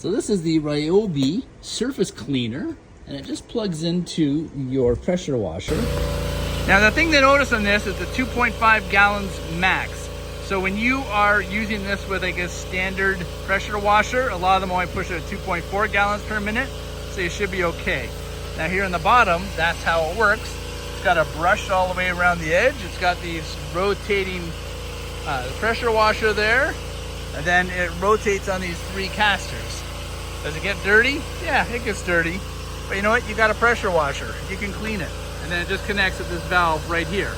So this is the Ryobi surface cleaner, and it just plugs into your pressure washer. Now the thing to notice on this is the 2.5 gallons max. So when you are using this with like a standard pressure washer, a lot of them only push it at 2.4 gallons per minute, so you should be okay. Now here on the bottom, that's how it works. It's got a brush all the way around the edge. It's got these rotating pressure washer there, and then it rotates on these 3 casters. Does it get dirty? Yeah, it gets dirty. But you know what? You got a pressure washer. You can clean it. And then it just connects with this valve right here.